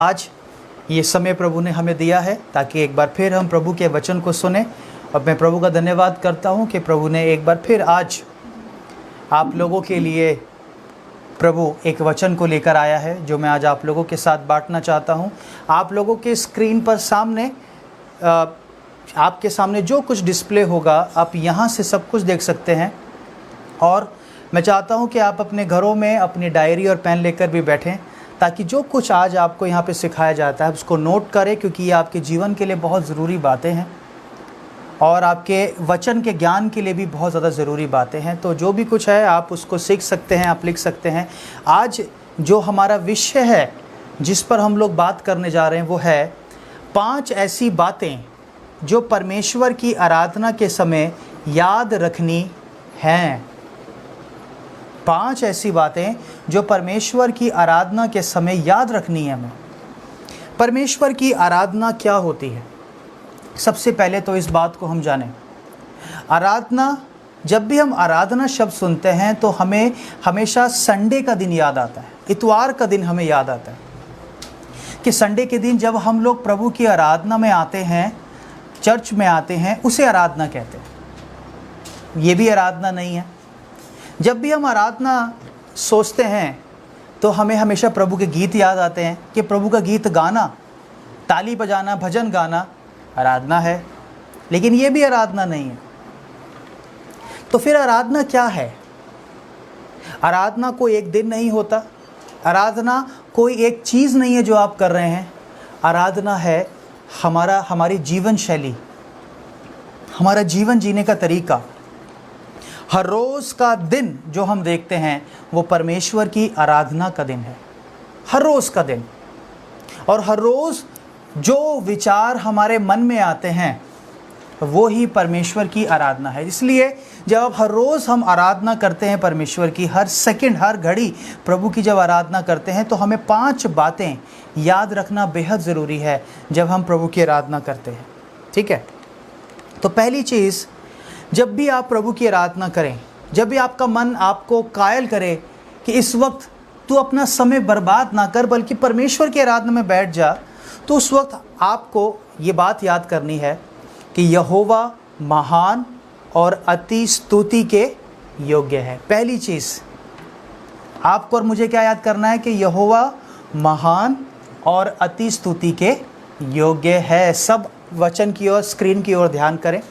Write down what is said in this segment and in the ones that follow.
आज ये समय प्रभु ने हमें दिया है ताकि एक बार फिर हम प्रभु के वचन को सुने। और मैं प्रभु का धन्यवाद करता हूँ कि प्रभु ने एक बार फिर आज आप लोगों के लिए प्रभु एक वचन को लेकर आया है, जो मैं आज आप लोगों के साथ बांटना चाहता हूँ। आप लोगों के स्क्रीन पर आपके सामने जो कुछ डिस्प्ले होगा, आप यहाँ से सब कुछ देख सकते हैं। और मैं चाहता हूँ कि आप अपने घरों में अपनी डायरी और पेन लेकर भी बैठें, ताकि जो कुछ आज आपको यहाँ पे सिखाया जाता है उसको नोट करें, क्योंकि ये आपके जीवन के लिए बहुत ज़रूरी बातें हैं और आपके वचन के ज्ञान के लिए भी बहुत ज़्यादा ज़रूरी बातें हैं। तो जो भी कुछ है आप उसको सीख सकते हैं, आप लिख सकते हैं। आज जो हमारा विषय है जिस पर हम लोग बात करने जा रहे हैं वो है 5 ऐसी बातें जो परमेश्वर की आराधना के समय याद रखनी हैं। 5 ऐसी बातें जो परमेश्वर की आराधना के समय याद रखनी है हमें। परमेश्वर की आराधना क्या होती है? सबसे पहले तो इस बात को हम जानें, आराधना, जब भी हम आराधना शब्द सुनते हैं तो हमें हमेशा संडे का दिन याद आता है, इतवार का दिन हमें याद आता है कि संडे के दिन जब हम लोग प्रभु की आराधना में आते हैं, चर्च में आते हैं, उसे आराधना कहते हैं। ये भी आराधना नहीं है। जब भी हम आराधना सोचते हैं तो हमें हमेशा प्रभु के गीत याद आते हैं कि प्रभु का गीत गाना, ताली बजाना, भजन गाना आराधना है, लेकिन ये भी आराधना नहीं है। तो फिर आराधना क्या है? आराधना कोई एक दिन नहीं होता, आराधना कोई एक चीज़ नहीं है जो आप कर रहे हैं। आराधना है हमारी जीवन शैली, हमारा जीवन जीने का तरीका। हर रोज़ का दिन जो हम देखते हैं वो परमेश्वर की आराधना का दिन है, हर रोज़ का दिन। और हर रोज़ जो विचार हमारे मन में आते हैं वो ही परमेश्वर की आराधना है। इसलिए जब हर रोज़ हम आराधना करते हैं परमेश्वर की, हर सेकंड, हर घड़ी प्रभु की जब आराधना करते हैं, तो हमें 5 बातें याद रखना बेहद ज़रूरी है जब हम प्रभु की आराधना करते हैं। ठीक है? तो पहली चीज़, जब भी आप प्रभु की आराधना करें, जब भी आपका मन आपको कायल करे कि इस वक्त तू अपना समय बर्बाद ना कर बल्कि परमेश्वर की आराधना में बैठ जा, तो उस वक्त आपको ये बात याद करनी है कि यहोवा महान और अति स्तुति के योग्य है। पहली चीज़ आपको और मुझे क्या याद करना है कि यहोवा महान और अति स्तुति के योग्य है। सब वचन की ओर, स्क्रीन की ओर ध्यान करें।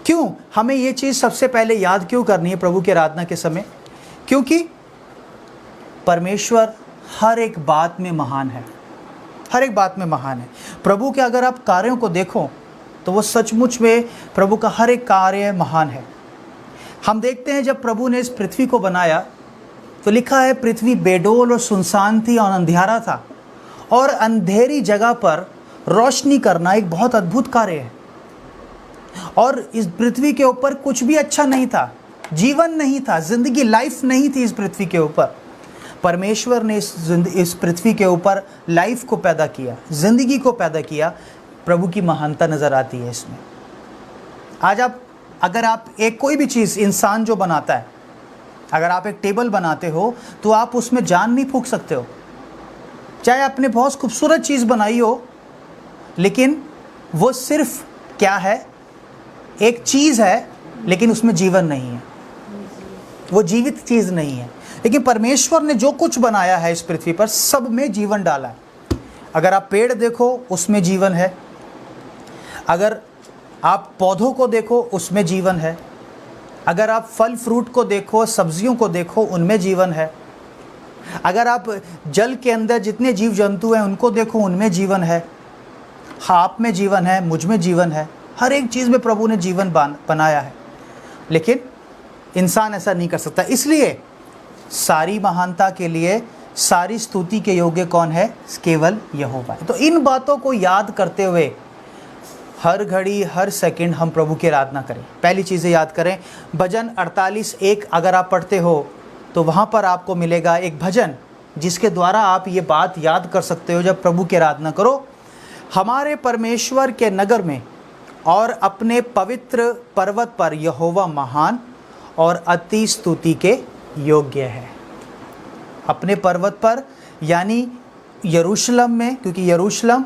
क्यों हमें ये चीज़ सबसे पहले याद क्यों करनी है प्रभु की आराधना के समय? क्योंकि परमेश्वर हर एक बात में महान है, हर एक बात में महान है। प्रभु के अगर आप कार्यों को देखो तो वो सचमुच में प्रभु का हर एक कार्य महान है। हम देखते हैं जब प्रभु ने इस पृथ्वी को बनाया तो लिखा है पृथ्वी बेडोल और सुनसान थी और अंधियारा था, और अंधेरी जगह पर रोशनी करना एक बहुत अद्भुत कार्य है। और इस पृथ्वी के ऊपर कुछ भी अच्छा नहीं था, जीवन नहीं था, जिंदगी, लाइफ नहीं थी इस पृथ्वी के ऊपर। परमेश्वर ने इस पृथ्वी के ऊपर लाइफ को पैदा किया, जिंदगी को पैदा किया। प्रभु की महानता नज़र आती है इसमें। आज अगर आप एक कोई भी चीज़, इंसान जो बनाता है, अगर आप एक टेबल बनाते हो तो आप उसमें जान नहीं फूंक सकते हो। चाहे आपने बहुत खूबसूरत चीज़ बनाई हो, लेकिन वो सिर्फ क्या है, एक चीज़ है, लेकिन उसमें जीवन नहीं है, वो जीवित चीज़ नहीं है। लेकिन परमेश्वर ने जो कुछ बनाया है इस पृथ्वी पर, सब में जीवन डाला है। अगर आप पेड़ देखो उसमें जीवन है, अगर आप पौधों को देखो उसमें जीवन है, अगर आप फल फ्रूट को देखो, सब्जियों को देखो, उनमें जीवन है, अगर आप जल के अंदर जितने जीव जंतु हैं उनको देखो, उनमें जीवन है। आप में जीवन है, मुझ में जीवन है, हर एक चीज़ में प्रभु ने जीवन बनाया है। लेकिन इंसान ऐसा नहीं कर सकता। इसलिए सारी महानता के लिए, सारी स्तुति के योग्य कौन है? केवल यहोवा है। तो इन बातों को याद करते हुए हर घड़ी, हर सेकंड हम प्रभु की आराधना करें। पहली चीज़ें याद करें। भजन 48:1 अगर आप पढ़ते हो तो वहाँ पर आपको मिलेगा एक भजन जिसके द्वारा आप ये बात याद कर सकते हो जब प्रभु की आराधना करो। हमारे परमेश्वर के नगर में और अपने पवित्र पर्वत पर यहोवा महान और अति स्तुति के योग्य है। अपने पर्वत पर यानी यरूशलेम में, क्योंकि यरूशलेम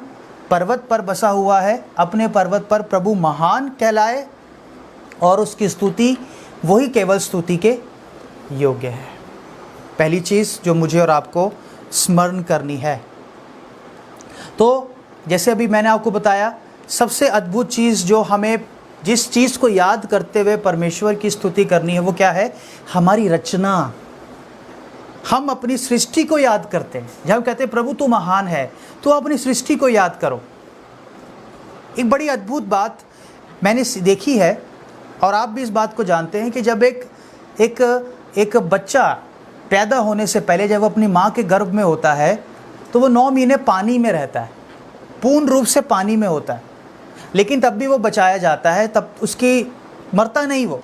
पर्वत पर बसा हुआ है, अपने पर्वत पर प्रभु महान कहलाए और उसकी स्तुति वही केवल स्तुति के योग्य है। पहली चीज़ जो मुझे और आपको स्मरण करनी है। तो जैसे अभी मैंने आपको बताया, सबसे अद्भुत चीज़ जो हमें, जिस चीज़ को याद करते हुए परमेश्वर की स्तुति करनी है, वो क्या है? हमारी रचना। हम अपनी सृष्टि को याद करते हैं। जब हम कहते हैं प्रभु तू महान है, तो अपनी सृष्टि को याद करो। एक बड़ी अद्भुत बात मैंने देखी है और आप भी इस बात को जानते हैं कि जब एक बच्चा पैदा होने से पहले जब वो अपनी माँ के गर्भ में होता है, तो वो 9 महीने पानी में रहता है, पूर्ण रूप से पानी में होता है, लेकिन तब भी वो बचाया जाता है, तब उसकी मरता नहीं वो।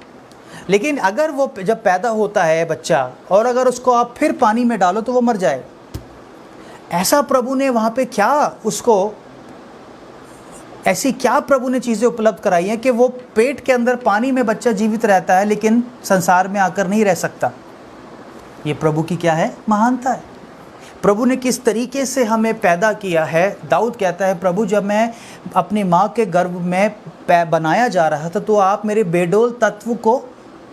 लेकिन अगर वो जब पैदा होता है बच्चा और अगर उसको आप फिर पानी में डालो तो वो मर जाएगा। ऐसा प्रभु ने वहाँ पे क्या उसको, ऐसी क्या प्रभु ने चीज़ें उपलब्ध कराई हैं कि वो पेट के अंदर पानी में बच्चा जीवित रहता है लेकिन संसार में आकर नहीं रह सकता। ये प्रभु की क्या है? महानता है। प्रभु ने किस तरीके से हमें पैदा किया है। दाऊद कहता है, प्रभु जब मैं अपनी माँ के गर्भ में बनाया जा रहा था तो आप मेरे बेडोल तत्व को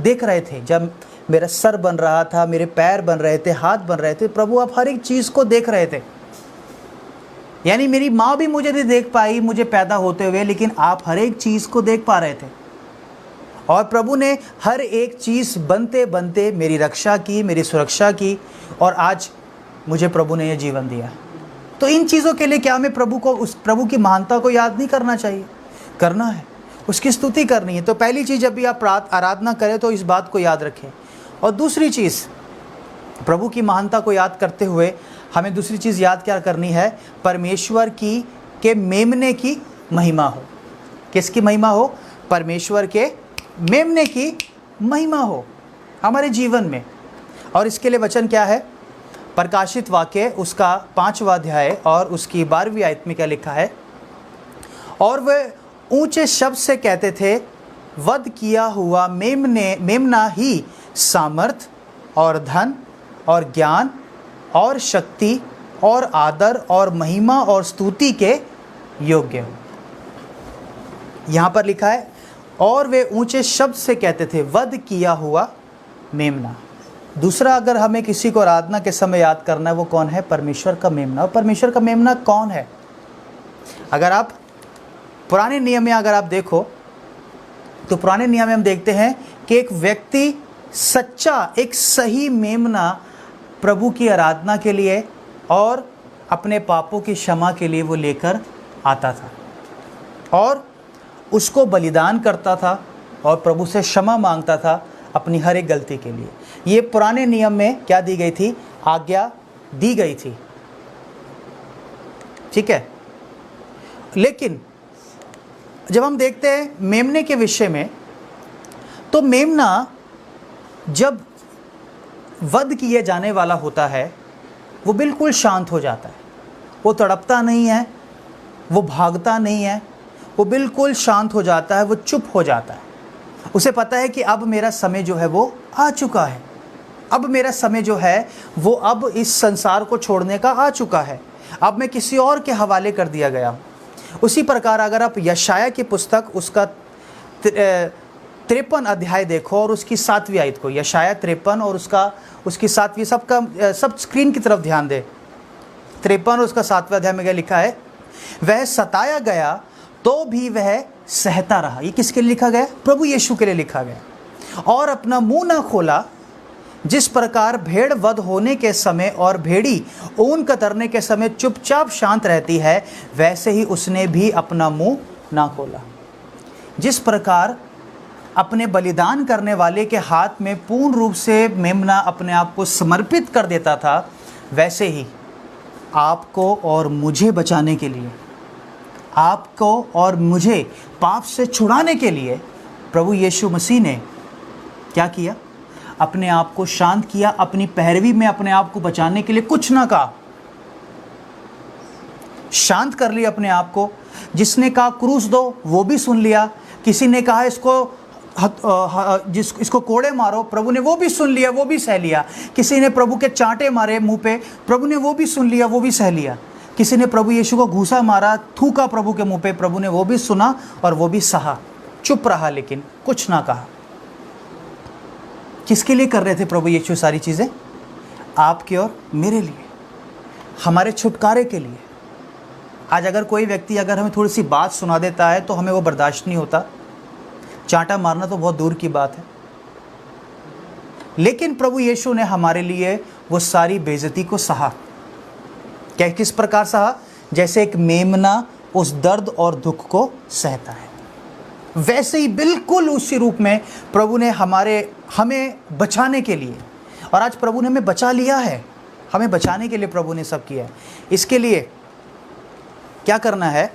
देख रहे थे। जब मेरा सर बन रहा था, मेरे पैर बन रहे थे, हाथ बन रहे थे, प्रभु आप हर एक चीज़ को देख रहे थे। यानी मेरी माँ भी मुझे नहीं देख पाई मुझे पैदा होते हुए, लेकिन आप हर एक चीज़ को देख पा रहे थे। और प्रभु ने हर एक चीज़ बनते बनते मेरी रक्षा की, मेरी सुरक्षा की, और आज मुझे प्रभु ने यह जीवन दिया। तो इन चीज़ों के लिए क्या हमें प्रभु को, उस प्रभु की महानता को याद नहीं करना चाहिए? करना है, उसकी स्तुति करनी है। तो पहली चीज़, जब भी आप आराधना करें तो इस बात को याद रखें। और दूसरी चीज़, प्रभु की महानता को याद करते हुए हमें दूसरी चीज़ याद क्या करनी है? परमेश्वर की के मेमने की महिमा हो। किसकी महिमा हो? परमेश्वर के मेमने की महिमा हो हमारे जीवन में। और इसके लिए वचन क्या है? प्रकाशित वाक्य उसका 5वां अध्याय और उसकी 12वीं आयत में क्या लिखा है? और वे ऊंचे शब्द से कहते थे, वध किया हुआ मेमना ही सामर्थ और धन और ज्ञान और शक्ति और आदर और महिमा और स्तुति के योग्य हो। यहाँ पर लिखा है, और वे ऊंचे शब्द से कहते थे, वध किया हुआ मेमना। दूसरा, अगर हमें किसी को आराधना के समय याद करना है, वो कौन है? परमेश्वर का मेमना। और परमेश्वर का मेमना कौन है? अगर आप पुराने नियम में अगर आप देखो तो पुराने नियम में हम देखते हैं कि एक व्यक्ति सच्चा, एक सही मेमना प्रभु की आराधना के लिए और अपने पापों की क्षमा के लिए वो लेकर आता था और उसको बलिदान करता था और प्रभु से क्षमा मांगता था अपनी हर एक गलती के लिए। ये पुराने नियम में क्या दी गई थी? आज्ञा दी गई थी। ठीक है। लेकिन जब हम देखते हैं मेमने के विषय में, तो मेमना जब वध किए जाने वाला होता है वो बिल्कुल शांत हो जाता है। वो तड़पता नहीं है, वो भागता नहीं है, वो बिल्कुल शांत हो जाता है, वो चुप हो जाता है। उसे पता है कि अब मेरा समय जो है वो आ चुका है, अब मेरा समय जो है वो अब इस संसार को छोड़ने का आ चुका है, अब मैं किसी और के हवाले कर दिया गया हूँ। उसी प्रकार अगर आप यशाया की पुस्तक उसका 53 अध्याय देखो और उसकी 7वीं आयत को, यशाया 53 और उसकी 7वीं, सब स्क्रीन की तरफ ध्यान दे। 53 और उसका 7वां अध्याय में क्या लिखा है? वह सताया गया तो भी वह सहता रहा। ये किसके लिए लिखा गया? प्रभु यीशु के लिए लिखा गया। और अपना मुंह ना खोला। जिस प्रकार भेड़ वध होने के समय और भेड़ी ऊन कतरने के समय चुपचाप शांत रहती है, वैसे ही उसने भी अपना मुंह ना खोला। जिस प्रकार अपने बलिदान करने वाले के हाथ में पूर्ण रूप से मेमना अपने आप को समर्पित कर देता था, वैसे ही आपको और मुझे बचाने के लिए, आपको और मुझे पाप से छुड़ाने के लिए प्रभु यीशु मसीह ने क्या किया? अपने आप को शांत किया। अपनी पैरवी में अपने आप को बचाने के लिए कुछ ना कहा, शांत कर लिया अपने आप को। जिसने कहा क्रूस दो, वो भी सुन लिया। किसी ने कहा इसको इसको कोड़े मारो, प्रभु ने वो भी सुन लिया, वो भी सह लिया। किसी ने प्रभु के चांटे मारे मुंह पे, प्रभु ने वो भी सुन लिया, वो भी सह लिया। किसी ने प्रभु यीशु को घूसा मारा, थूका प्रभु के मुंह पे, प्रभु ने वो भी सुना और वो भी सहा, चुप रहा, लेकिन कुछ ना कहा। किसके लिए कर रहे थे प्रभु यीशु सारी चीज़ें? आपके और मेरे लिए, हमारे छुटकारे के लिए। आज अगर कोई व्यक्ति अगर हमें थोड़ी सी बात सुना देता है तो हमें वो बर्दाश्त नहीं होता, चांटा मारना तो बहुत दूर की बात है। लेकिन प्रभु यीशु ने हमारे लिए वो सारी बेइज्जती को सहा। क्या, किस प्रकार सहा? जैसे एक मेमना उस दर्द और दुख को सहता है, वैसे ही बिल्कुल उसी रूप में प्रभु ने हमें बचाने के लिए, और आज प्रभु ने हमें बचा लिया है, हमें बचाने के लिए प्रभु ने सब किया है। इसके लिए क्या करना है?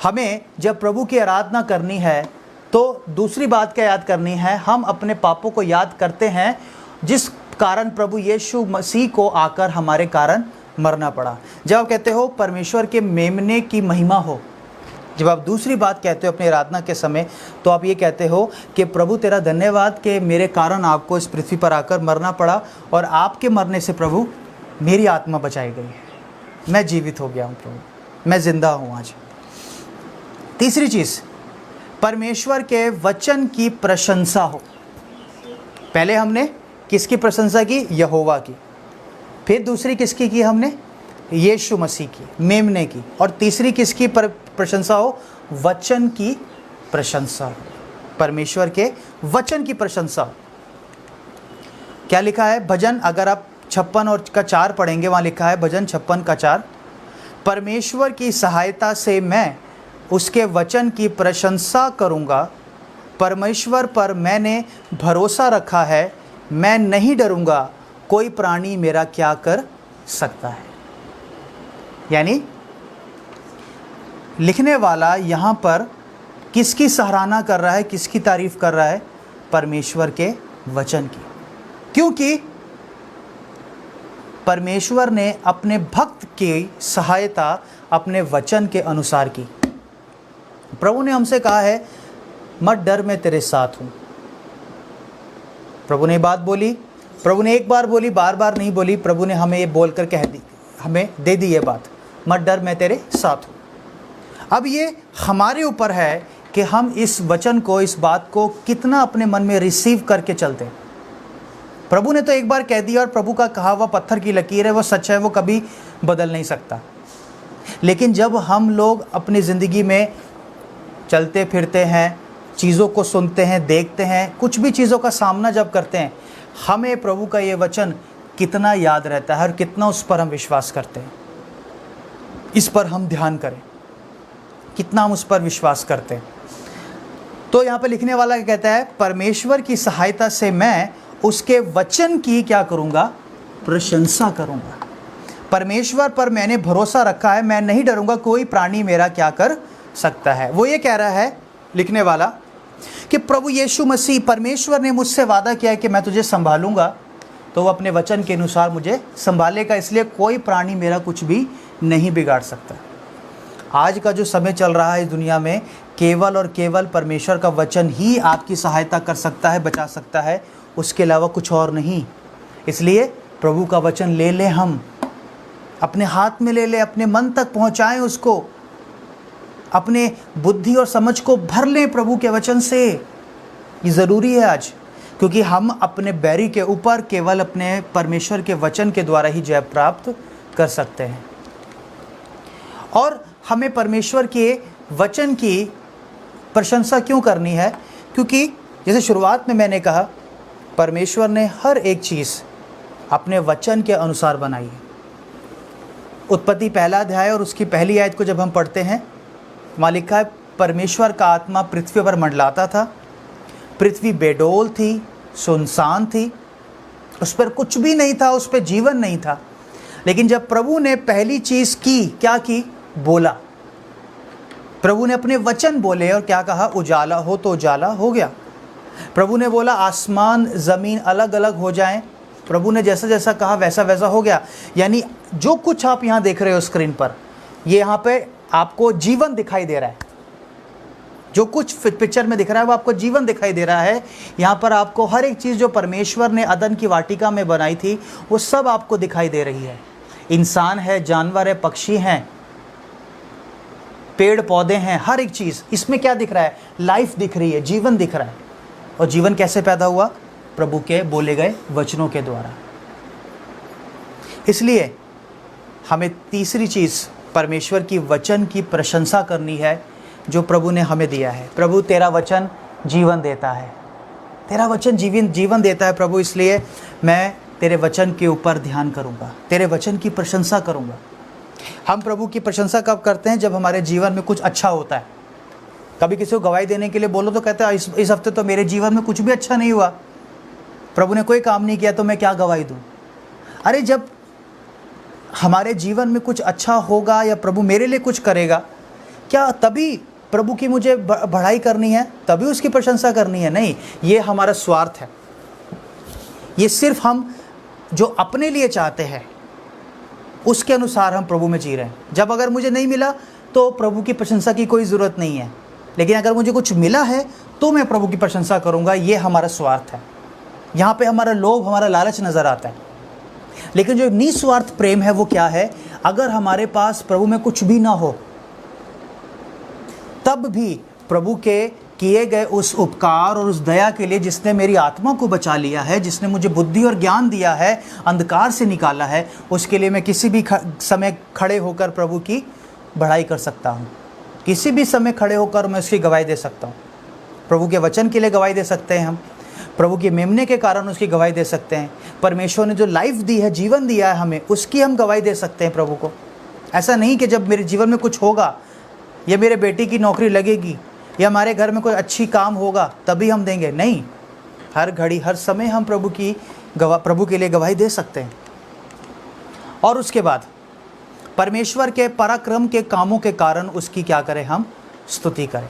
हमें जब प्रभु की आराधना करनी है तो दूसरी बात क्या याद करनी है? हम अपने पापों को याद करते हैं, जिस कारण प्रभु यीशु मसीह को आकर हमारे कारण मरना पड़ा। जब आप कहते हो परमेश्वर के मेमने की महिमा हो, जब आप दूसरी बात कहते हो अपनी आराधना के समय, तो आप ये कहते हो कि प्रभु तेरा धन्यवाद कि मेरे कारण आपको इस पृथ्वी पर आकर मरना पड़ा, और आपके मरने से प्रभु मेरी आत्मा बचाई गई है, मैं जीवित हो गया हूँ प्रभु, मैं जिंदा हूँ आज। तीसरी चीज़, परमेश्वर के वचन की प्रशंसा हो। पहले हमने किसकी प्रशंसा की? यहोवा की। फिर दूसरी किसकी की हमने? यीशु मसीह की, मेमने की। और तीसरी किसकी प्रशंसा हो? वचन की प्रशंसा। परमेश्वर के वचन की प्रशंसा। क्या लिखा है? भजन, अगर आप 56 और का 4 पढ़ेंगे, वहाँ लिखा है भजन 56 का 4, परमेश्वर की सहायता से मैं उसके वचन की प्रशंसा करूँगा। परमेश्वर पर मैंने भरोसा रखा है, मैं नहीं डरूँगा, कोई प्राणी मेरा क्या कर सकता है। यानी लिखने वाला यहाँ पर किसकी सराहना कर रहा है, किसकी तारीफ कर रहा है? परमेश्वर के वचन की। क्योंकि परमेश्वर ने अपने भक्त की सहायता अपने वचन के अनुसार की। प्रभु ने हमसे कहा है, मत डर, मैं तेरे साथ हूँ। प्रभु ने बात बोली, प्रभु ने एक बार बोली, बार बार नहीं बोली। प्रभु ने हमें ये बोलकर कह दी, हमें दे दी ये बात, मत डर, मैं तेरे साथ हूँ। अब ये हमारे ऊपर है कि हम इस वचन को, इस बात को कितना अपने मन में रिसीव करके चलते हैं। प्रभु ने तो एक बार कह दिया, और प्रभु का कहा हुआ पत्थर की लकीर है, वो सच है, वो कभी बदल नहीं सकता। लेकिन जब हम लोग अपनी ज़िंदगी में चलते फिरते हैं, चीज़ों को सुनते हैं, देखते हैं, कुछ भी चीज़ों का सामना जब करते हैं, हमें प्रभु का ये वचन कितना याद रहता है और कितना उस पर हम विश्वास करते हैं। इस पर हम ध्यान करें, कितना हम उस पर विश्वास करते हैं। तो यहाँ पर लिखने वाला कहता है, परमेश्वर की सहायता से मैं उसके वचन की क्या करूँगा? प्रशंसा करूँगा। परमेश्वर पर मैंने भरोसा रखा है, मैं नहीं डरूँगा, कोई प्राणी मेरा क्या कर सकता है। वो ये कह रहा है लिखने वाला कि प्रभु यीशु मसीह, परमेश्वर ने मुझसे वादा किया है कि मैं तुझे संभालूंगा, तो वो अपने वचन के अनुसार मुझे संभालेगा, इसलिए कोई प्राणी मेरा कुछ भी नहीं बिगाड़ सकता। आज का जो समय चल रहा है इस दुनिया में, केवल और केवल परमेश्वर का वचन ही आपकी सहायता कर सकता है, बचा सकता है, उसके अलावा कुछ और नहीं। इसलिए प्रभु का वचन ले लें, हम अपने हाथ में ले लें, अपने मन तक पहुँचाएँ उसको, अपने बुद्धि और समझ को भर लें प्रभु के वचन से। ये ज़रूरी है आज, क्योंकि हम अपने बैरी के ऊपर केवल अपने परमेश्वर के वचन के द्वारा ही जय प्राप्त कर सकते हैं। और हमें परमेश्वर के वचन की प्रशंसा क्यों करनी है? क्योंकि जैसे शुरुआत में मैंने कहा, परमेश्वर ने हर एक चीज़ अपने वचन के अनुसार बनाई है। उत्पत्ति 1 अध्याय और उसकी पहली आयत को जब हम पढ़ते हैं, वहाँ लिखा है, परमेश्वर का आत्मा पृथ्वी पर मंडलाता था, पृथ्वी बेडोल थी, सुनसान थी, उस पर कुछ भी नहीं था, उस पर जीवन नहीं था। लेकिन जब प्रभु ने पहली चीज़ की, क्या की? बोला। प्रभु ने अपने वचन बोले और क्या कहा? उजाला हो, तो उजाला हो गया। प्रभु ने बोला आसमान ज़मीन अलग अलग हो जाएं, प्रभु ने जैसा जैसा कहा वैसा वैसा हो गया। यानी जो कुछ आप यहाँ देख रहे हो स्क्रीन पर, ये यहाँ पे आपको जीवन दिखाई दे रहा है। जो कुछ पिक्चर में दिख रहा है वो आपको जीवन दिखाई दे रहा है। यहाँ पर आपको हर एक चीज़ जो परमेश्वर ने अदन की वाटिका में बनाई थी वो सब आपको दिखाई दे रही है। इंसान है, जानवर है, पक्षी हैं, पेड़ पौधे हैं, हर एक चीज़। इसमें क्या दिख रहा है? लाइफ दिख रही है, जीवन दिख रहा है। और जीवन कैसे पैदा हुआ? प्रभु के बोले गए वचनों के द्वारा। इसलिए हमें तीसरी चीज़ परमेश्वर की वचन की प्रशंसा करनी है जो प्रभु ने हमें दिया है। प्रभु तेरा वचन जीवन देता है, तेरा वचन जीवन देता है प्रभु, इसलिए मैं तेरे वचन के ऊपर ध्यान करूँगा, तेरे वचन की प्रशंसा करूँगा। हम प्रभु की प्रशंसा कब करते हैं? जब हमारे जीवन में कुछ अच्छा होता है। कभी किसी को गवाही देने के लिए बोलो तो कहते हैं इस हफ्ते तो मेरे जीवन में कुछ भी अच्छा नहीं हुआ, प्रभु ने कोई काम नहीं किया, तो मैं क्या गवाही दूँ? अरे जब हमारे जीवन में कुछ अच्छा होगा या प्रभु मेरे लिए कुछ करेगा, क्या तभी प्रभु की मुझे बढ़ाई करनी है, तभी उसकी प्रशंसा करनी है? नहीं, ये हमारा स्वार्थ है। ये सिर्फ हम जो अपने लिए चाहते हैं उसके अनुसार हम प्रभु में जी रहे हैं। जब अगर मुझे नहीं मिला तो प्रभु की प्रशंसा की कोई ज़रूरत नहीं है, लेकिन अगर मुझे कुछ मिला है तो मैं प्रभु की प्रशंसा करूँगा। ये हमारा स्वार्थ है। यहाँ पे हमारा लोभ, हमारा लालच नज़र आता है। लेकिन जो निस्वार्थ प्रेम है वो क्या है? अगर हमारे पास प्रभु में कुछ भी ना हो तब भी प्रभु के किए गए उस उपकार और उस दया के लिए, जिसने मेरी आत्मा को बचा लिया है, जिसने मुझे बुद्धि और ज्ञान दिया है, अंधकार से निकाला है, उसके लिए मैं किसी भी समय खड़े होकर प्रभु की बढ़ाई कर सकता हूँ। किसी भी समय खड़े होकर मैं उसकी गवाही दे सकता हूँ। प्रभु के वचन के लिए गवाही दे सकते हैं हम, प्रभु के मेमने के कारण उसकी गवाही दे सकते हैं। परमेश्वर ने जो लाइफ दी है, जीवन दिया है हमें, उसकी हम गवाही दे सकते हैं प्रभु को। ऐसा नहीं कि जब मेरे जीवन में कुछ होगा या मेरे बेटी की नौकरी लगेगी या हमारे घर में कोई अच्छी काम होगा तभी हम देंगे। नहीं, हर घड़ी हर समय हम प्रभु के लिए गवाही दे सकते हैं। और उसके बाद परमेश्वर के पराक्रम के कामों के कारण उसकी क्या करें? हम स्तुति करें।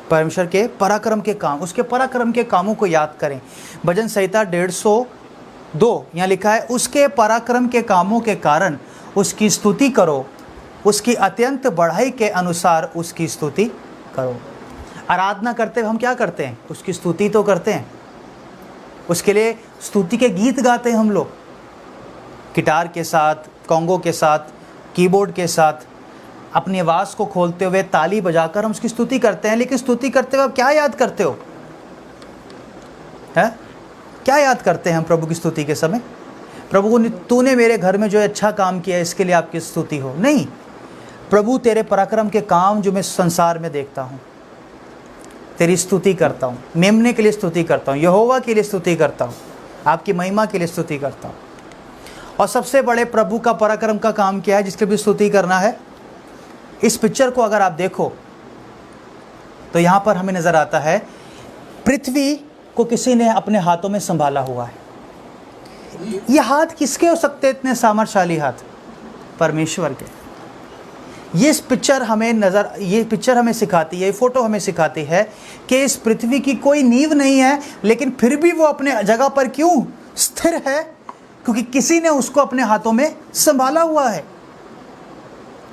परमेश्वर के पराक्रम के काम, उसके पराक्रम के कामों को याद करें। भजन संहिता 152 यहाँ लिखा है, उसके पराक्रम के कामों के कारण उसकी स्तुति करो, उसकी अत्यंत बढ़ाई के अनुसार उसकी स्तुति करो। आराधना करते हुए हम क्या करते हैं? उसकी स्तुति तो करते हैं। उसके लिए स्तुति के गीत गाते हैं हम लोग, गिटार के साथ, कॉन्गो के साथ, कीबोर्ड के साथ, अपनी आवाज़ को खोलते हुए ताली बजाकर हम उसकी स्तुति करते हैं। लेकिन स्तुति करते हुए आप क्या याद करते हो? है क्या याद करते हैं हम प्रभु की स्तुति के समय? प्रभु को तूने मेरे घर में जो अच्छा काम किया इसके लिए आपकी स्तुति हो? नहीं, प्रभु तेरे पराक्रम के काम जो मैं संसार में देखता हूँ, तेरी स्तुति करता हूँ। मेमने के लिए स्तुति करता हूँ, यहोवा के लिए स्तुति करता हूँ, आपकी महिमा के लिए स्तुति करता हूँ। और सबसे बड़े प्रभु का पराक्रम का काम क्या है जिसके भी स्तुति करना है? इस पिक्चर को अगर आप देखो तो यहाँ पर हमें नज़र आता है पृथ्वी को किसी ने अपने हाथों में संभाला हुआ है। ये हाथ किसके हो सकते हैं? इतने सामर्थशाली हाथ परमेश्वर के। ये पिक्चर हमें सिखाती है, ये फोटो हमें सिखाती है कि इस पृथ्वी की कोई नींव नहीं है, लेकिन फिर भी वो अपने जगह पर क्यों स्थिर है? क्योंकि किसी ने उसको अपने हाथों में संभाला हुआ है,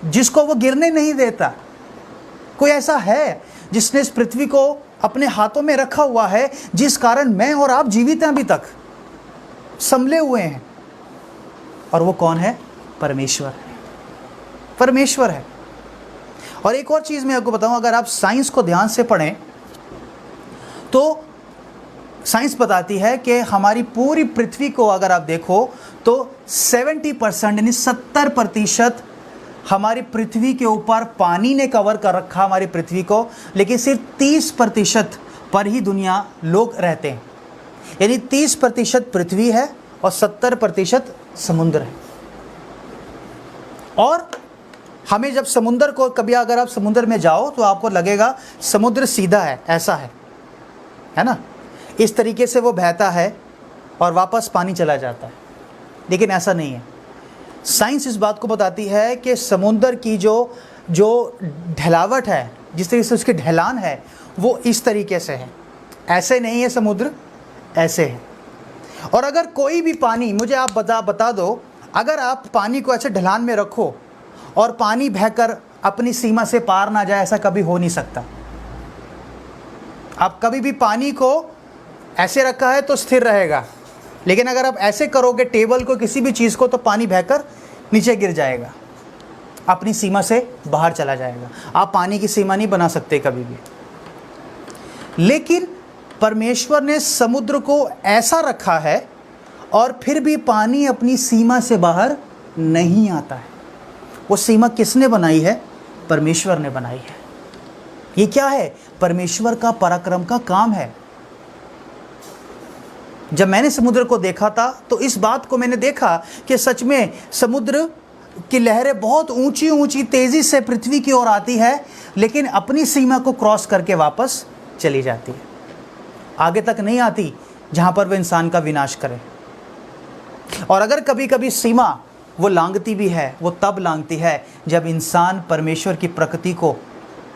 जिसको वो गिरने नहीं देता। कोई ऐसा है जिसने इस पृथ्वी को अपने हाथों में रखा हुआ है, जिस कारण मैं और आप जीवित हैं, अभी तक संभले हुए हैं। और वो कौन है? परमेश्वर है। परमेश्वर है। और एक और चीज़ मैं आपको बताऊं, अगर आप साइंस को ध्यान से पढ़ें तो साइंस बताती है कि हमारी पूरी पृथ्वी को अगर आप देखो तो 70% यानी 70% हमारी पृथ्वी के ऊपर पानी ने कवर कर रखा हमारी पृथ्वी को, लेकिन सिर्फ 30% पर ही दुनिया लोग रहते हैं। यानी 30% पृथ्वी है और 70% समुद्र है। और हमें जब समुद्र को, कभी अगर आप समुद्र में जाओ तो आपको लगेगा समुद्र सीधा है, ऐसा है ना, इस तरीके से वो बहता है और वापस पानी चला जाता है। लेकिन ऐसा नहीं है। साइंस इस बात को बताती है कि समुद्र की जो ढलावट है, जिस तरीके से उसकी ढलान है, वो इस तरीके से है। ऐसे नहीं है समुद्र, ऐसे है। और अगर कोई भी पानी, मुझे आप बता दो, अगर आप पानी को ऐसे ढलान में रखो और पानी बहकर अपनी सीमा से पार ना जाए, ऐसा कभी हो नहीं सकता। आप कभी भी पानी को ऐसे रखा है तो स्थिर रहेगा, लेकिन अगर आप ऐसे करोगे टेबल को, किसी भी चीज़ को, तो पानी बहकर नीचे गिर जाएगा, अपनी सीमा से बाहर चला जाएगा। आप पानी की सीमा नहीं बना सकते कभी भी। लेकिन परमेश्वर ने समुद्र को ऐसा रखा है और फिर भी पानी अपनी सीमा से बाहर नहीं आता है। वो सीमा किसने बनाई है? परमेश्वर ने बनाई है। ये क्या है? परमेश्वर का पराक्रम का काम है। जब मैंने समुद्र को देखा था तो इस बात को मैंने देखा कि सच में समुद्र की लहरें बहुत ऊंची ऊंची तेजी से पृथ्वी की ओर आती है, लेकिन अपनी सीमा को क्रॉस करके वापस चली जाती है। आगे तक नहीं आती जहां पर वह इंसान का विनाश करे। और अगर कभी कभी सीमा वो लांघती भी है, वो तब लांघती है जब इंसान परमेश्वर की प्रकृति को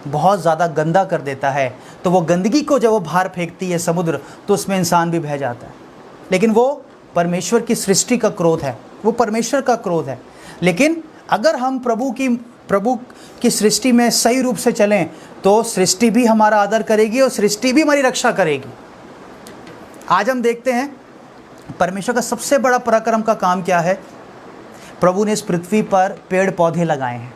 बहुत ज़्यादा गंदा कर देता है। तो वो गंदगी को जब वो बाहर फेंकती है समुद्र, तो उसमें इंसान भी बह जाता है। लेकिन वो परमेश्वर की सृष्टि का क्रोध है, वो परमेश्वर का क्रोध है। लेकिन अगर हम प्रभु की सृष्टि में सही रूप से चलें तो सृष्टि भी हमारा आदर करेगी और सृष्टि भी हमारी रक्षा करेगी। आज हम देखते हैं परमेश्वर का सबसे बड़ा पराक्रम का काम क्या है। प्रभु ने इस पृथ्वी पर पेड़ पौधे लगाए हैं,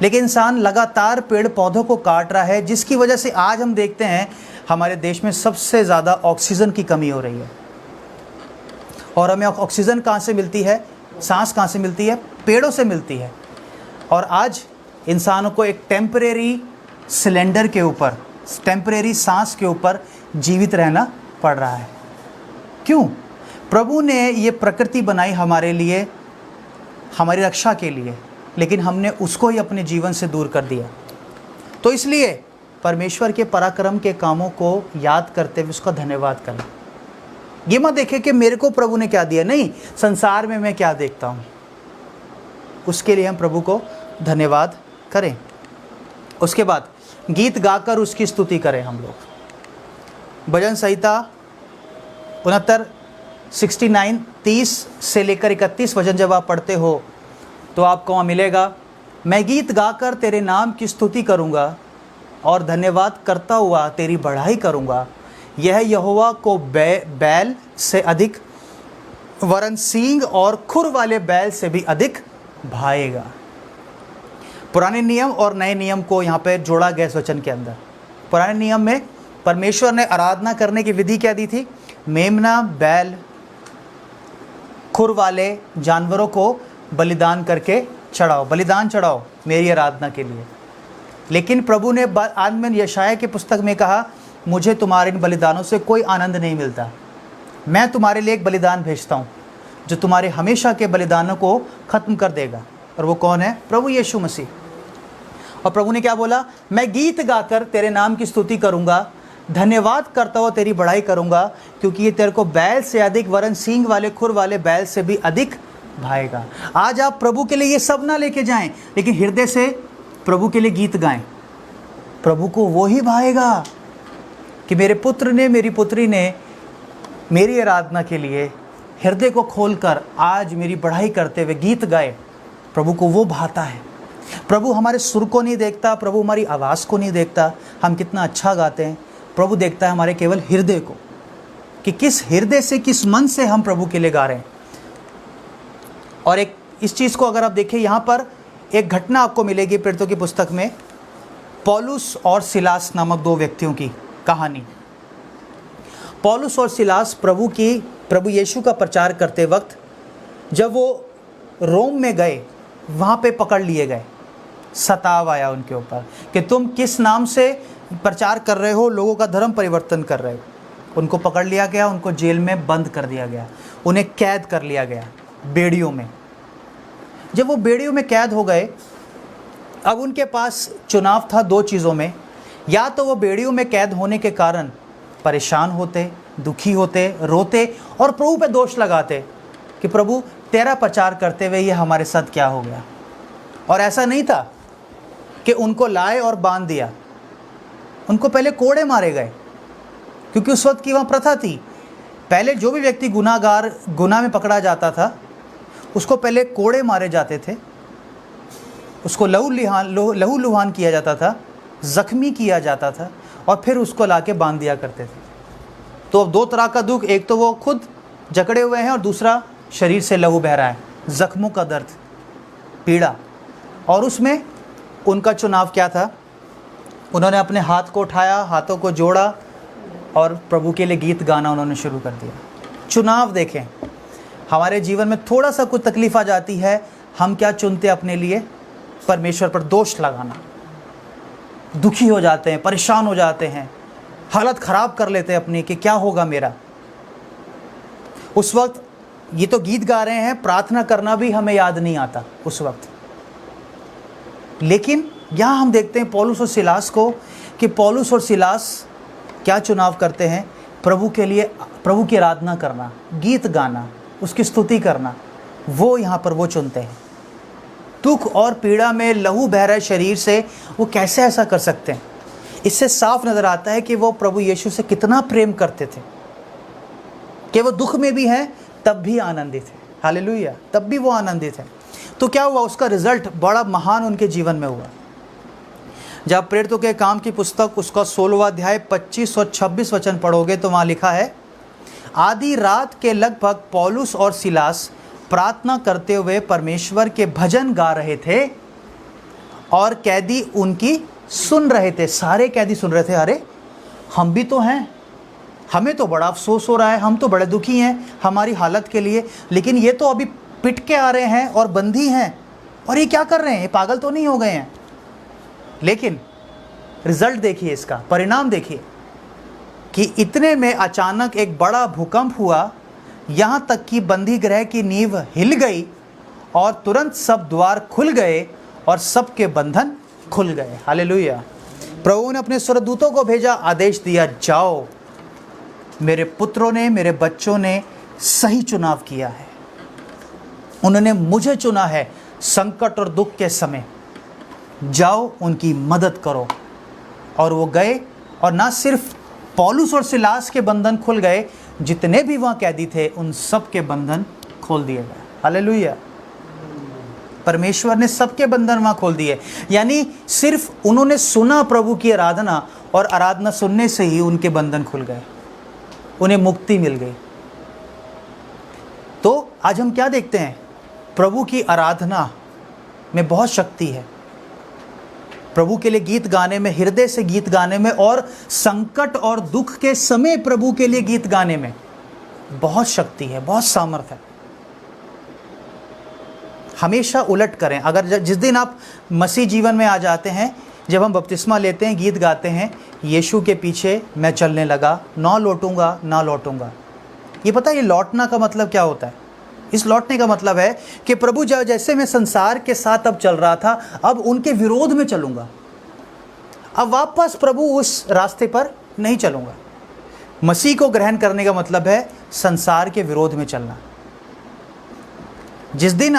लेकिन इंसान लगातार पेड़ पौधों को काट रहा है, जिसकी वजह से आज हम देखते हैं हमारे देश में सबसे ज़्यादा ऑक्सीजन की कमी हो रही है। और हमें ऑक्सीजन कहाँ से मिलती है? सांस कहाँ से मिलती है? पेड़ों से मिलती है। और आज इंसानों को एक टेम्परेरी सिलेंडर के ऊपर, टेम्परेरी सांस के ऊपर जीवित रहना पड़ रहा है। क्यों? प्रभु ने ये प्रकृति बनाई हमारे लिए, हमारी रक्षा के लिए, लेकिन हमने उसको ही अपने जीवन से दूर कर दिया। तो इसलिए परमेश्वर के पराक्रम के कामों को याद करते हुए उसका धन्यवाद करें। ये मत देखें कि मेरे को प्रभु ने क्या दिया, नहीं, संसार में मैं क्या देखता हूँ, उसके लिए हम प्रभु को धन्यवाद करें। उसके बाद गीत गाकर उसकी स्तुति करें हम लोग। भजन संहिता 69, 69, 30 से लेकर 31 वचन जब आप पढ़ते हो तो आपको वहाँ मिलेगा, मैं गीत गाकर तेरे नाम की स्तुति करूँगा और धन्यवाद करता हुआ तेरी बढ़ाई करूँगा। यह यहोवा को बैल से अधिक, वरन सींग और खुर वाले बैल से भी अधिक भाएगा। पुराने नियम और नए नियम को यहाँ पे जोड़ा गया इस वचन के अंदर। पुराने नियम में परमेश्वर ने आराधना करने की विधि क्या दी थी? मेमना, बैल, खुर वाले जानवरों को बलिदान करके चढ़ाओ, बलिदान चढ़ाओ मेरी आराधना के लिए। लेकिन प्रभु ने आज में यशाया की पुस्तक में कहा, मुझे तुम्हारे इन बलिदानों से कोई आनंद नहीं मिलता। मैं तुम्हारे लिए एक बलिदान भेजता हूँ जो तुम्हारे हमेशा के बलिदानों को ख़त्म कर देगा। और वो कौन है? प्रभु यीशु मसीह। और प्रभु ने क्या बोला? मैं गीत गाकर तेरे नाम की स्तुति करूँगा, धन्यवाद करता हुआ तेरी बढ़ाई करूँगा, क्योंकि ये तेरे को बैल से अधिक, वरन सींग वाले, खुर वाले बैल से भी अधिक भाएगा। आज आप प्रभु के लिए ये सब ना लेके जाएं, लेकिन हृदय से प्रभु के लिए गीत गाएं। प्रभु को वो ही भाएगा कि मेरे पुत्र ने, मेरी पुत्री ने मेरी आराधना के लिए हृदय को खोलकर आज मेरी बढ़ाई करते हुए गीत गाए। प्रभु को वो भाता है। प्रभु हमारे सुर को नहीं देखता, प्रभु हमारी आवाज़ को नहीं देखता, हम कितना अच्छा गाते हैं। प्रभु देखता है हमारे केवल हृदय को, कि किस हृदय से, किस मन से हम प्रभु के लिए गा रहे हैं। और एक इस चीज़ को अगर आप देखें, यहाँ पर एक घटना आपको मिलेगी प्रेरितों की पुस्तक में, पौलुस और सिलास नामक दो व्यक्तियों की कहानी। पौलुस और सिलास प्रभु यीशु का प्रचार करते वक्त जब वो रोम में गए, वहाँ पे पकड़ लिए गए। सताव आया उनके ऊपर कि तुम किस नाम से प्रचार कर रहे हो, लोगों का धर्म परिवर्तन कर रहे हो। उनको पकड़ लिया गया, उनको जेल में बंद कर दिया गया, उन्हें कैद कर लिया गया बेड़ियों में। जब वो बेड़ियों में कैद हो गए, अब उनके पास चुनाव था दो चीज़ों में। या तो वो बेड़ियों में कैद होने के कारण परेशान होते, दुखी होते, रोते और प्रभु पे दोष लगाते कि प्रभु तेरा प्रचार करते हुए ये हमारे साथ क्या हो गया। और ऐसा नहीं था कि उनको लाए और बांध दिया, उनको पहले कोड़े मारे गए, क्योंकि उस वक्त की वहाँ प्रथा थी। पहले जो भी व्यक्ति गुनाह में पकड़ा जाता था उसको पहले कोड़े मारे जाते थे, उसको लहू लुहान किया जाता था, ज़ख्मी किया जाता था और फिर उसको लाके बांध दिया करते थे। तो अब दो तरह का दुख, एक तो वो खुद जकड़े हुए हैं और दूसरा शरीर से लहू बह रहा है, ज़ख्मों का दर्द, पीड़ा। और उसमें उनका चुनाव क्या था? उन्होंने अपने हाथ को उठाया, हाथों को जोड़ा और प्रभु के लिए गीत गाना उन्होंने शुरू कर दिया। चुनाव देखें, हमारे जीवन में थोड़ा सा कुछ तकलीफ आ जाती है, हम क्या चुनते अपने लिए? परमेश्वर पर दोष लगाना। दुखी हो जाते हैं, परेशान हो जाते हैं, हालत ख़राब कर लेते हैं अपनी कि क्या होगा मेरा। उस वक्त ये तो गीत गा रहे हैं, प्रार्थना करना भी हमें याद नहीं आता उस वक्त। लेकिन यहाँ हम देखते हैं पौलुस और सिलास को कि पौलुस और सिलास क्या चुनाव करते हैं? प्रभु के लिए, प्रभु की आराधना करना, गीत गाना, उसकी स्तुति करना, वो यहाँ पर वो चुनते हैं। दुख और पीड़ा में लहू बह रहे शरीर से वो कैसे ऐसा कर सकते हैं? इससे साफ नज़र आता है कि वो प्रभु यीशु से कितना प्रेम करते थे कि वो दुख में भी हैं तब भी आनंदित है। हालेलुया, तब भी वो आनंदित है। तो क्या हुआ? उसका रिजल्ट बड़ा महान उनके जीवन में हुआ। जब प्रेरितों के काम की पुस्तक उसका 16वां अध्याय 25 और 26 वचन पढ़ोगे तो वहाँ लिखा है, आधी रात के लगभग पौलुस और सिलास प्रार्थना करते हुए परमेश्वर के भजन गा रहे थे और कैदी उनकी सुन रहे थे। सारे कैदी सुन रहे थे, अरे हम भी तो हैं, हमें तो बड़ा अफसोस हो रहा है, हम तो बड़े दुखी हैं हमारी हालत के लिए, लेकिन ये तो अभी पिट के आ रहे हैं और बंदी हैं, और ये क्या कर रहे हैं? ये पागल तो नहीं हो गए हैं? लेकिन रिजल्ट देखिए, इसका परिणाम देखिए कि इतने में अचानक एक बड़ा भूकंप हुआ, यहाँ तक कि बंदी गृह की नींव हिल गई और तुरंत सब द्वार खुल गए और सबके बंधन खुल गए। हालेलुया। प्रभु ने अपने स्वर्गदूतों को भेजा, आदेश दिया, जाओ, मेरे पुत्रों ने, मेरे बच्चों ने सही चुनाव किया है, उन्होंने मुझे चुना है संकट और दुख के समय, जाओ उनकी मदद करो। और वो गए, और ना सिर्फ पौलुस और सिलास के बंधन खुल गए, जितने भी वहाँ कैदी थे उन सब के बंधन खोल दिए गए। हालेलुया। परमेश्वर ने सबके बंधन वहाँ खोल दिए। यानी सिर्फ उन्होंने सुना प्रभु की आराधना, और आराधना सुनने से ही उनके बंधन खुल गए, उन्हें मुक्ति मिल गई। तो आज हम क्या देखते हैं? प्रभु की आराधना में बहुत शक्ति है। प्रभु के लिए गीत गाने में, हृदय से गीत गाने में, और संकट और दुख के समय प्रभु के लिए गीत गाने में बहुत शक्ति है, बहुत सामर्थ्य है। हमेशा उलट करें। अगर जिस दिन आप मसीह जीवन में आ जाते हैं, जब हम बपतिस्मा लेते हैं, गीत गाते हैं, यीशु के पीछे मैं चलने लगा, ना लौटूंगा ना लौटूंगा। ये पता है ये लौटना का मतलब क्या होता है? इस लौटने का मतलब है कि प्रभु जैसे मैं संसार के साथ अब चल रहा था, अब उनके विरोध में चलूंगा। अब वापस प्रभु उस रास्ते पर नहीं चलूंगा। मसीह को ग्रहण करने का मतलब है संसार के विरोध में चलना। जिस दिन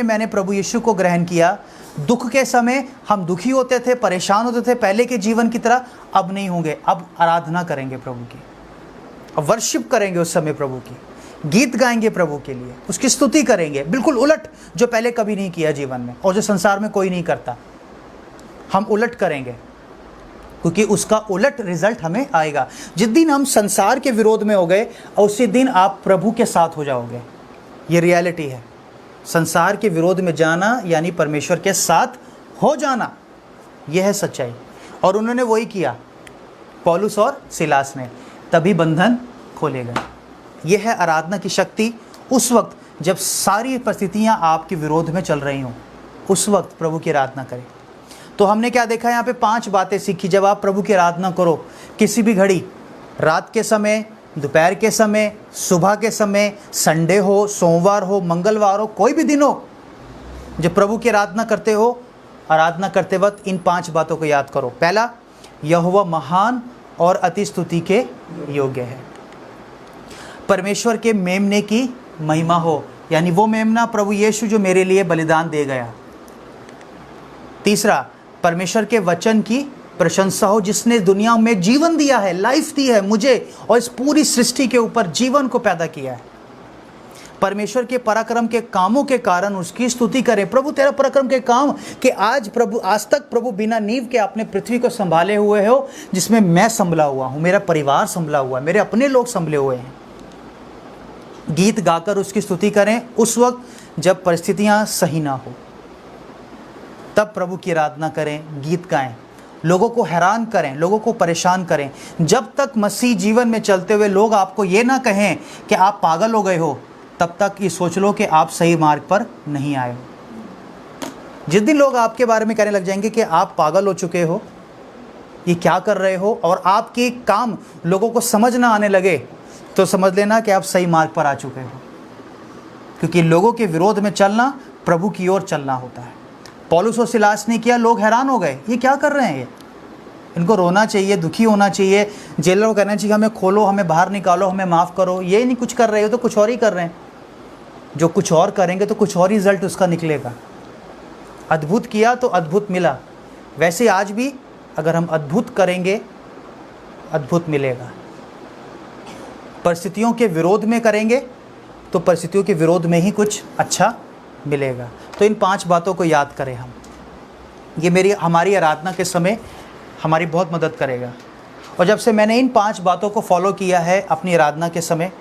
मैंने प्रभु यीशु को ग्रहण किया, दुख के समय हम दुखी होते थे, परेशान होते थे, पहले के जीवन की तरह अब नहीं होंगे। अब आराधना करेंगे प्रभु की, अब वर्शिप करेंगे उस समय प्रभु की, गीत गाएंगे प्रभु के लिए, उसकी स्तुति करेंगे, बिल्कुल उलट जो पहले कभी नहीं किया जीवन में और जो संसार में कोई नहीं करता। हम उलट करेंगे क्योंकि उसका उलट रिजल्ट हमें आएगा। जिस दिन हम संसार के विरोध में हो गए, उसी दिन आप प्रभु के साथ हो जाओगे। ये रियलिटी है। संसार के विरोध में जाना यानी परमेश्वर के साथ हो जाना, यह है सच्चाई। और उन्होंने वही किया, पौलुस और सिलास ने, तभी बंधन खोले गए। यह है आराधना की शक्ति। उस वक्त जब सारी परिस्थितियां आपके विरोध में चल रही हों, उस वक्त प्रभु की आराधना करें। तो हमने क्या देखा? यहाँ पे 5 बातें सीखी। जब आप प्रभु की आराधना करो, किसी भी घड़ी, रात के समय, दोपहर के समय, सुबह के समय, संडे हो, सोमवार हो, मंगलवार हो, कोई भी दिन हो, जब प्रभु की आराधना करते हो, आराधना करते वक्त इन 5 बातों को याद करो। पहला, यहोवा महान और अति स्तुति के योग्य है। परमेश्वर के मेमने की महिमा हो, यानी वो मेमना प्रभु यीशु जो मेरे लिए बलिदान दे गया। तीसरा, परमेश्वर के वचन की प्रशंसा हो, जिसने दुनिया में जीवन दिया है, लाइफ दी है मुझे और इस पूरी सृष्टि के ऊपर जीवन को पैदा किया है। परमेश्वर के पराक्रम के कामों के कारण उसकी स्तुति करें। प्रभु तेरा पराक्रम के काम कि आज तक प्रभु बिना नींव के आपने पृथ्वी को संभाले हुए हो, जिसमें मैं संभला हुआ हूँ, मेरा परिवार संभला हुआ है, मेरे अपने लोग संभले हुए हैं। गीत गाकर उसकी स्तुति करें उस वक्त जब परिस्थितियाँ सही ना हो, तब प्रभु की आराधना करें, गीत गाएं, लोगों को हैरान करें, लोगों को परेशान करें। जब तक मसीह जीवन में चलते हुए लोग आपको ये ना कहें कि आप पागल हो गए हो, तब तक ये सोच लो कि आप सही मार्ग पर नहीं आए हो। जिस दिन लोग आपके बारे में कहने लग जाएंगे कि आप पागल हो चुके हो, ये क्या कर रहे हो, और आपके काम लोगों को समझ ना आने लगे, तो समझ लेना कि आप सही मार्ग पर आ चुके हो। क्योंकि लोगों के विरोध में चलना प्रभु की ओर चलना होता है। पौलुस और सिलास ने किया, लोग हैरान हो गए, ये क्या कर रहे हैं, ये इनको रोना चाहिए, दुखी होना चाहिए, जेलर को कहना चाहिए हमें खोलो, हमें बाहर निकालो, हमें माफ़ करो। ये नहीं कुछ कर रहे हो तो कुछ और ही कर रहे हैं। जो कुछ और करेंगे तो कुछ और रिजल्ट उसका निकलेगा। अद्भुत किया तो अद्भुत मिला, वैसे आज भी अगर हम अद्भुत करेंगे अद्भुत मिलेगा। परिस्थितियों के विरोध में करेंगे तो परिस्थितियों के विरोध में ही कुछ अच्छा मिलेगा। तो इन 5 बातों को याद करें हम, ये हमारी आराधना के समय हमारी बहुत मदद करेगा। और जब से मैंने इन 5 बातों को फॉलो किया है अपनी आराधना के समय,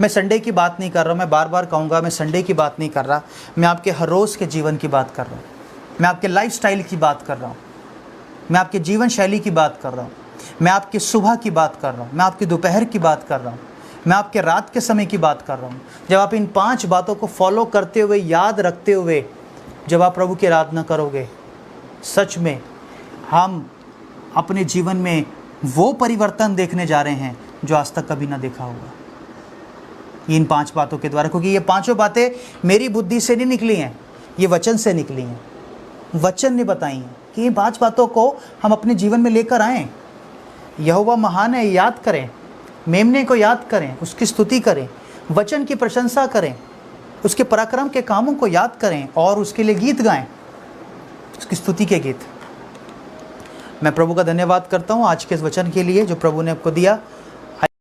मैं संडे की बात नहीं कर रहा हूँ, मैं बार बार कहूँगा, मैं संडे की बात नहीं कर रहा, मैं आपके हर रोज़ के जीवन की बात कर रहा हूँ, मैं आपके लाइफस्टाइल की बात कर रहा हूँ, मैं आपके जीवन शैली की बात कर रहा हूँ, मैं आपकी सुबह की बात कर रहा हूँ, मैं आपकी दोपहर की बात कर रहा हूँ, मैं आपके रात के समय की बात कर रहा हूँ। जब आप इन 5 बातों को फॉलो करते हुए, याद रखते हुए जब आप प्रभु की आराधना करोगे, सच में हम अपने जीवन में वो परिवर्तन देखने जा रहे हैं जो आज तक कभी ना देखा होगा, इन 5 बातों के द्वारा। क्योंकि ये 5 बातें मेरी बुद्धि से नहीं निकली हैं, ये वचन से निकली हैं। वचन ने बताई हैं कि ये 5 बातों को हम अपने जीवन में लेकर आएँ। यहोवा महान है, याद करें, मेमने को याद करें, उसकी स्तुति करें, वचन की प्रशंसा करें, उसके पराक्रम के कामों को याद करें और उसके लिए गीत गाएं, उसकी स्तुति के गीत। मैं प्रभु का धन्यवाद करता हूँ आज के इस वचन के लिए जो प्रभु ने आपको दिया।